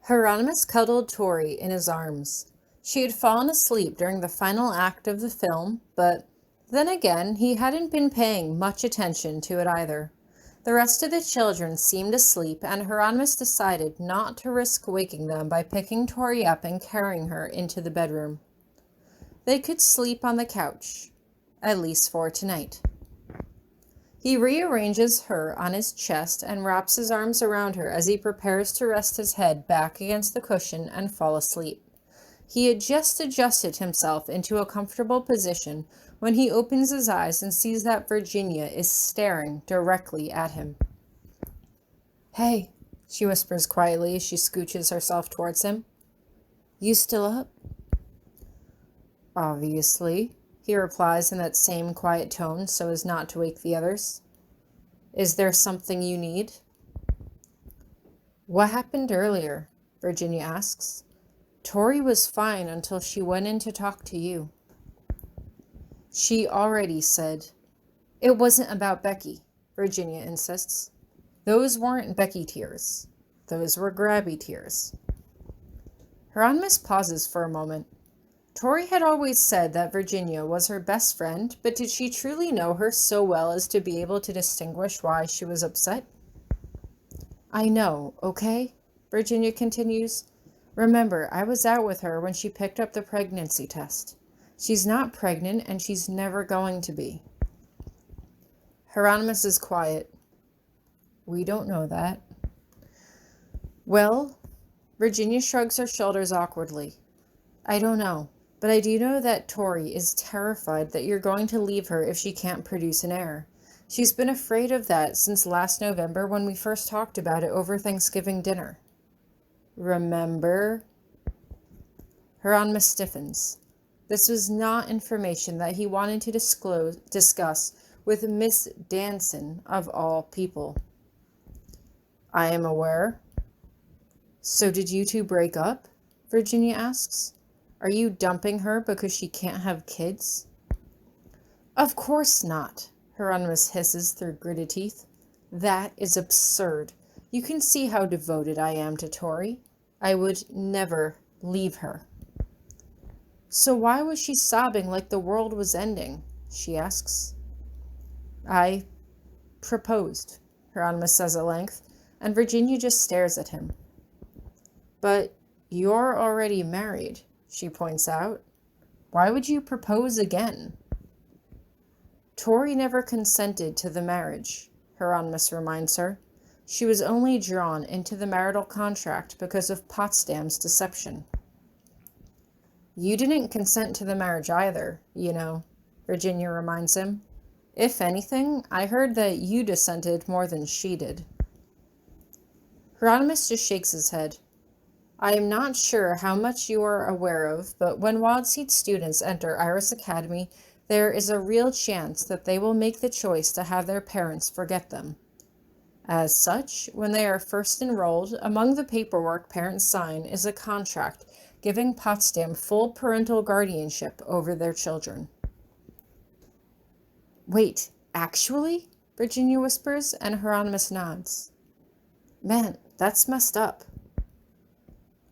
Hieronymous cuddled Tori in his arms. She had fallen asleep during the final act of the film, but then again, he hadn't been paying much attention to it either. The rest of the children seemed asleep, and Hieronymus decided not to risk waking them by picking Tori up and carrying her into the bedroom. They could sleep on the couch, at least for tonight. He rearranges her on his chest and wraps his arms around her as he prepares to rest his head back against the cushion and fall asleep. He had just adjusted himself into a comfortable position when he opens his eyes and sees that Virginia is staring directly at him. "Hey," she whispers quietly as she scooches herself towards him. "You still up?" "Obviously," he replies in that same quiet tone so as not to wake the others. "Is there something you need?" "What happened earlier?" Virginia asks. "Tori was fine until she went in to talk to you." "She already said." "It wasn't about Becky," Virginia insists. "Those weren't Becky tears. Those were Grabby tears." Hieronymus pauses for a moment. Tori had always said that Virginia was her best friend, but did she truly know her so well as to be able to distinguish why she was upset? "I know, okay?" Virginia continues. "Remember, I was out with her when she picked up the pregnancy test. She's not pregnant, and she's never going to be." Hieronymus is quiet. "We don't know that." "Well," Virginia shrugs her shoulders awkwardly. "I don't know. But I do know that Tori is terrified that you're going to leave her if she can't produce an heir. She's been afraid of that since last November when we first talked about it over Thanksgiving dinner." "Remember?" Hieronymus stiffens. This was not information that he wanted to discuss with Miss Danson of all people. "I am aware." "So did you two break up?" Virginia asks. "Are you dumping her because she can't have kids?" "Of course not," Hieronymus hisses through gritted teeth. "That is absurd. You can see how devoted I am to Tori. I would never leave her." "So why was she sobbing like the world was ending?" she asks. "I proposed," Hieronymus says at length, and Virginia just stares at him. "But you're already married," she points out. "Why would you propose again?" "Tori never consented to the marriage," Hieronymus reminds her. "She was only drawn into the marital contract because of Potsdam's deception." "You didn't consent to the marriage either, you know," Virginia reminds him. "If anything, I heard that you dissented more than she did." Hieronymus just shakes his head. "I am not sure how much you are aware of, but when Wildseed students enter Iris Academy, there is a real chance that they will make the choice to have their parents forget them. As such, when they are first enrolled, among the paperwork parents sign is a contract giving Potsdam full parental guardianship over their children." "Wait, actually?" Virginia whispers, and Hieronymus nods. "Man, that's messed up."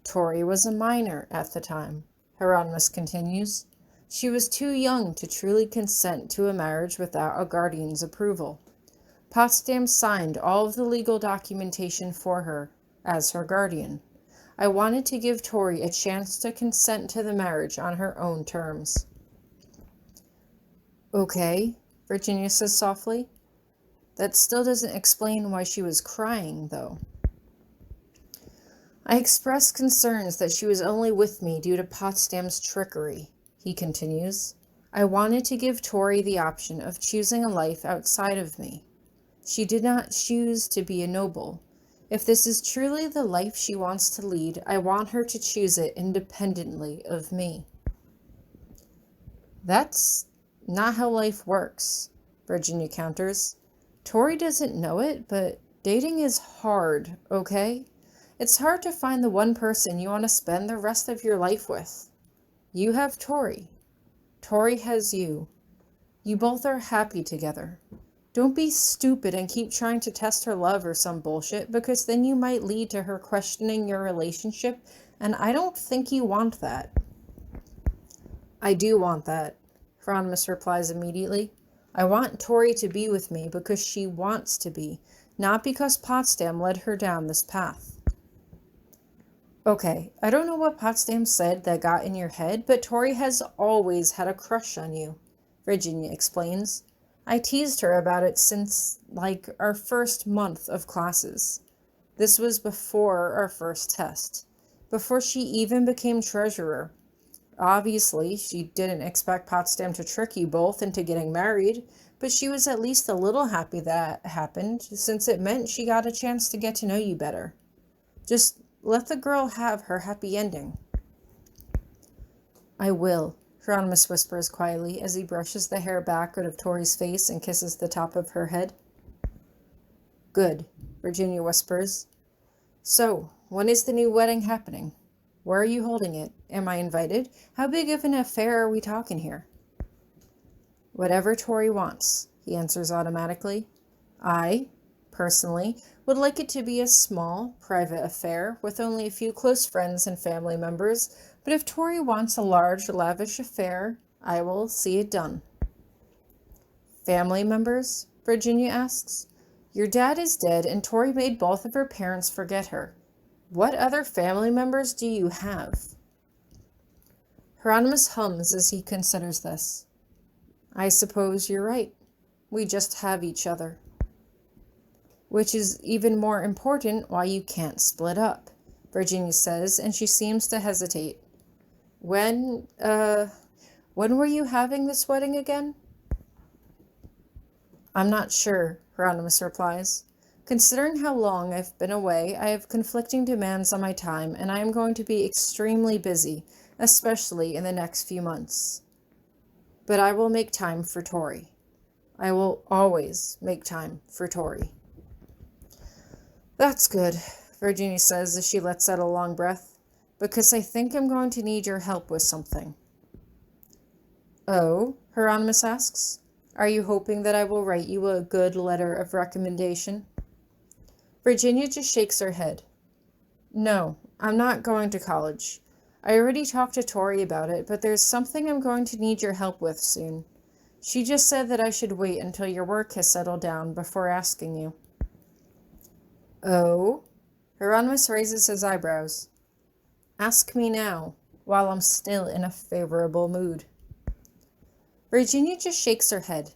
"Tori was a minor at the time," Hieronymus continues. "She was too young to truly consent to a marriage without a guardian's approval. Potsdam signed all of the legal documentation for her as her guardian. I wanted to give Tori a chance to consent to the marriage on her own terms." "Okay," Virginia says softly. "That still doesn't explain why she was crying, though." "I expressed concerns that she was only with me due to Potsdam's trickery," he continues. "I wanted to give Tori the option of choosing a life outside of me. She did not choose to be a noble. If this is truly the life she wants to lead, I want her to choose it independently of me." "That's not how life works," Virginia counters. "Tori doesn't know it, but dating is hard, okay? It's hard to find the one person you want to spend the rest of your life with. You have Tori. Tori has you. You both are happy together. Don't be stupid and keep trying to test her love or some bullshit, because then you might lead to her questioning your relationship, and I don't think you want that. I do want that, Hieronymous replies immediately. I want Tori to be with me because she wants to be, not because Potsdam led her down this path. Okay, I don't know what Potsdam said that got in your head, but Tori has always had a crush on you, Virginia explains. I teased her about it since, our first month of classes. This was before our first test, before she even became treasurer. Obviously, she didn't expect Potsdam to trick you both into getting married, but she was at least a little happy that happened, since it meant she got a chance to get to know you better. Just let the girl have her happy ending. I will, Hieronymous whispers quietly as he brushes the hair back out of Tori's face and kisses the top of her head. Good, Virginia whispers. So, when is the new wedding happening? Where are you holding it? Am I invited? How big of an affair are we talking here? Whatever Tori wants, he answers automatically. I, personally, would like it to be a small, private affair with only a few close friends and family members, but if Tori wants a large, lavish affair, I will see it done. Family members? Virginia asks. Your dad is dead and Tori made both of her parents forget her. What other family members do you have? Hieronymous hums as he considers this. I suppose you're right. We just have each other. Which is even more important why you can't split up, Virginia says, and she seems to hesitate. When were you having this wedding again? I'm not sure, Hieronymous replies. Considering how long I've been away, I have conflicting demands on my time, and I am going to be extremely busy, especially in the next few months. But I will make time for Tori. I will always make time for Tori. That's good, Virginia says as she lets out a long breath, because I think I'm going to need your help with something. Oh, Hieronymous asks, are you hoping that I will write you a good letter of recommendation? Virginia just shakes her head. No, I'm not going to college. I already talked to Tori about it, but there's something I'm going to need your help with soon. She just said that I should wait until your work has settled down before asking you. Oh? Hieronymous raises his eyebrows. Ask me now, while I'm still in a favorable mood. Virginia just shakes her head.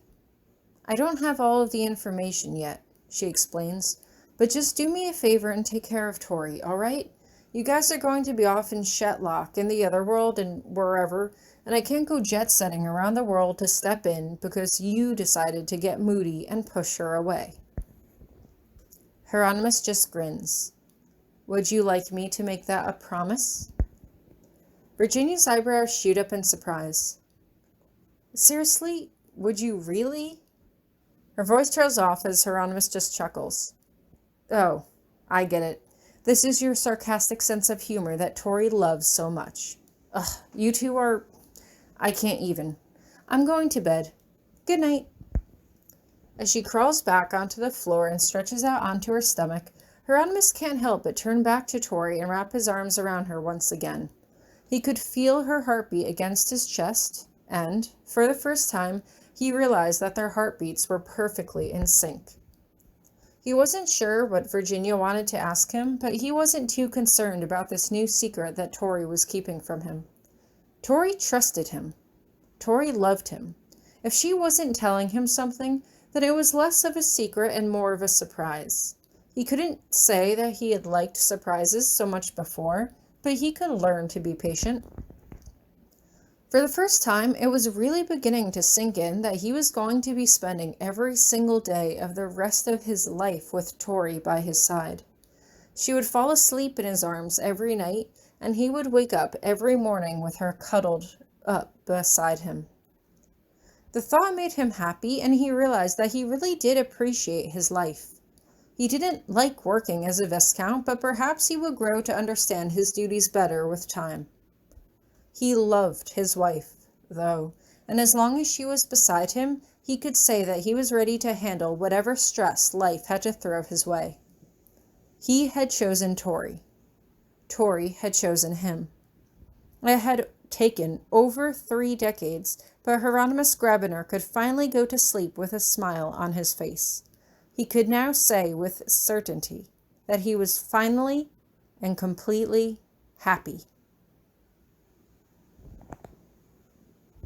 I don't have all of the information yet, she explains, but just do me a favor and take care of Tori, all right? You guys are going to be off in Shetlock, in the other world, and wherever, and I can't go jet-setting around the world to step in because you decided to get moody and push her away. Hieronymous just grins. Would you like me to make that a promise? Virginia's eyebrows shoot up in surprise. Seriously? Would you really? Her voice trails off as Hieronymous just chuckles. Oh, I get it. This is your sarcastic sense of humor that Tori loves so much. Ugh, you two are... I can't even. I'm going to bed. Good night. As she crawls back onto the floor and stretches out onto her stomach, Hieronymous can't help but turn back to Tori and wrap his arms around her once again. He could feel her heartbeat against his chest, and, for the first time, he realized that their heartbeats were perfectly in sync. He wasn't sure what Virginia wanted to ask him, but he wasn't too concerned about this new secret that Tori was keeping from him. Tori trusted him. Tori loved him. If she wasn't telling him something, then it was less of a secret and more of a surprise. He couldn't say that he had liked surprises so much before, but he could learn to be patient. For the first time, it was really beginning to sink in that he was going to be spending every single day of the rest of his life with Tori by his side. She would fall asleep in his arms every night, and he would wake up every morning with her cuddled up beside him. The thought made him happy, and he realized that he really did appreciate his life. He didn't like working as a Viscount, but perhaps he would grow to understand his duties better with time. He loved his wife, though, and as long as she was beside him, he could say that he was ready to handle whatever stress life had to throw his way. He had chosen Tori. Tori had chosen him. It had taken over 3 decades, but Hieronymous Grabiner could finally go to sleep with a smile on his face. He could now say with certainty that he was finally and completely happy.